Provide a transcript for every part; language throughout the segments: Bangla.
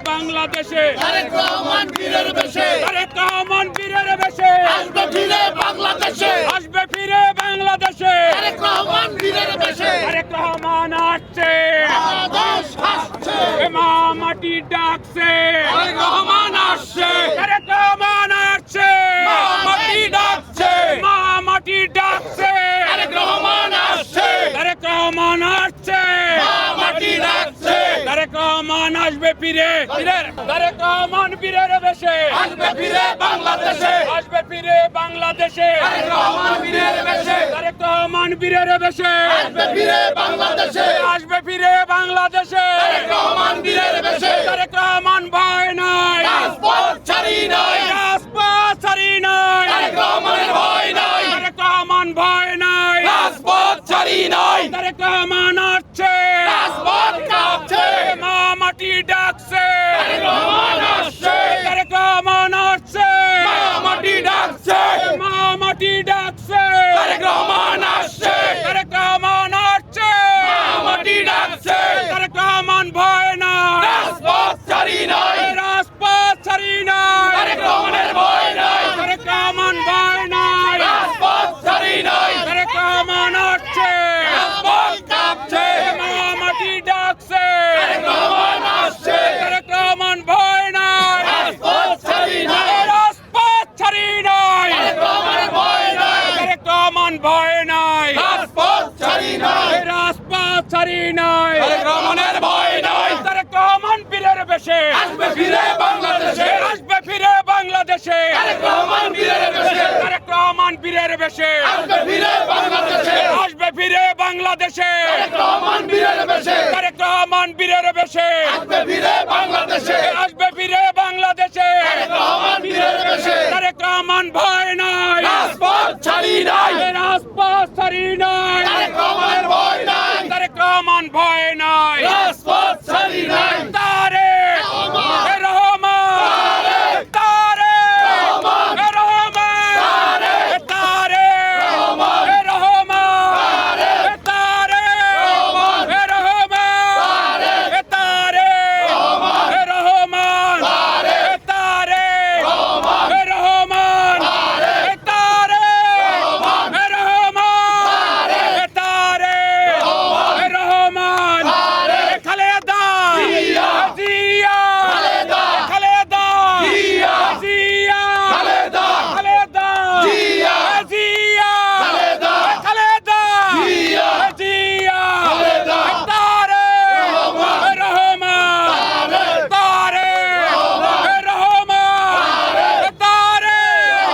বাংলাদেশে তারেক রহমান বীরের বেশে তারেক রহমান বীরের বেশে আসবে ফিরে বাংলাদেশে আসবে ফিরে বাংলাদেশে তারেক রহমান বীরের বেশে তারেক রহমান আসছে আদেশ আসছে মা মাটি ডাকছে তারেক রহমান আসছে তারেক রহমান আসছে মা মাটি ডাকছে মা মাটি ডাকছে তারেক রহমান আসছে তারেক রহমান আসছে মা মাটি ডাকছে তারেক রহমান আসবে ফিরে তারেক রহমান বীরের বেশে আসবে ফিরে বাংলাদেশে আসবে ফিরে বাংলাদেশে তারেক রহমান বীরের বেশে তারেক রহমান বীরের বেশে আসবে ফিরে বাংলাদেশে আসবে ফিরে বাংলাদেশে তারেক রহমান বীরের বেশে তারেক রহমান ভয় নাই রাজপথ ছাড়ি নাই রাজপথ ছাড়ি নাই তারেক রহমানের ভয় নাই তারেক রহমান ভয় নাই রাজপথ ছাড়ি নাই তারেক রহমান আসছে রাজপথ কাঁপছে মা মাটি ডাকছে তারেক রহমান আসছে তারেক রহমান আসছে মা মাটি ডাকছে মা মাটি ডাকছে তারেক রহমান আসছে তারেক রহমান আসছে মা মাটি ডাকছে তারেক রহমান ভয় নাই রাজপথ ছাড়ি নাই রাজপথ ছাড়ি নাই তারেক রহমানের ভয় নাই তারেক রহমান ভয় নাই রাজপথ ছাড়ি নাই তারেক রহমান আসছে রাজপথ কাঁপছে মা মাটি ডাকছে তারেক রহমান আসছে তারেক রহমান ভয় নাই রাজপথ ছাড়ি নাই রাজপথ ছাড়ি নাই তারেক রহমানের ভয় নাই তারেক রহমান ভয় নাই রাজপথ ছাড়ি নাই রাজপথ ছাড়ি নাই তারেক রহমানের ভয় নাই তারেক রহমান বীরের বেশে আসবে ফিরে বাংলাদেশে আসবে ফিরে বাংলাদেশে তারেক রহমান বীরের বেশে তারেক রহমান বীরের বেশে আসবে ফিরে বাংলাদেশে আসবে ফিরে বাংলাদেশে তারেক রহমান বীরের বেশে তারেক রহমান বীরের বেশে আসবে ফিরে বাংলাদেশে আসবে ফিরে বাংলাদেশে তারেক রহমান বীরের বেশে তারেক রহমান ভয় নাই রাজপথ ছাড়ি নাই রাজপথ ছাড়ি নাই তারেক রহমানের ভয় নাই তারেক রহমান ভয় নাই রাজপথ ছাড়ি নাই তারেক রহমান তারেক রহমান তারেক রহমান তারেক রহমান তারেক রহমান তারেক রহমান তারেক রহমান তারেক রহমান খালেদা জিয়া খালেদা খালেদা জিয়া জিয়া খালেদা খালেদা জিয়া জিয়া খালেদা খালেদা জিয়া জিয়া খালেদা তারেক রহমান তারেক রহমান তারেক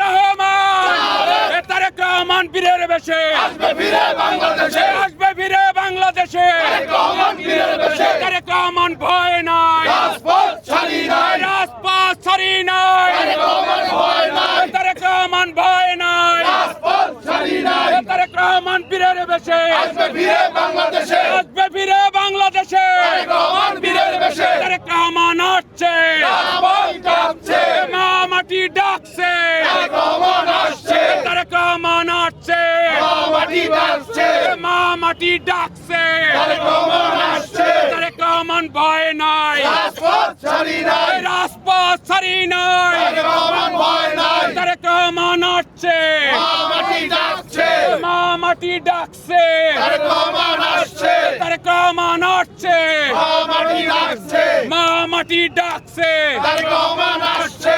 রহমান তারেক রহমান বীরের বেশে আসবে ফিরে বাংলাদেশে আসবে ফিরে বাংলাদেশে তারেক রহমান বীরের বেশে তারেক রহমান ভয় নাই রাজপথ ছাড়ি নাই রাজপথ ছাড়ি নাই তারেক রহমান ভয় নাই তারেক রহমান ভয় নাই রাজপথ ছাড়ি নাই তারেক রহমান বীরের বেশে আসবে ফিরে বাংলাদেশে আসবে ফিরে বাংলাদেশে তারেক রহমান বীরের বেশে তারেক রহমান আসছে রাজপথ কাঁপছে মা মাটি ডাকছে তারেক রহমান আসছে তারেক রহমান আসছে মা মাটি ডাকছে মা মাটি ডাকছে তারেক রহমান আসছে তারেক রহমান ভয় নাই রাজপথ ছাড়ি নাই রাজপথ ছাড়ি নাই তারেক রহমান ভয় নাই তারেক রহমান আসছে মা মাটি ডাকছে মা মাটি ডাকছে তারেক রহমান আসছে তারেক রহমান আসছে মা মাটি ডাকছে মা মাটি ডাকছে তারেক রহমান আসছে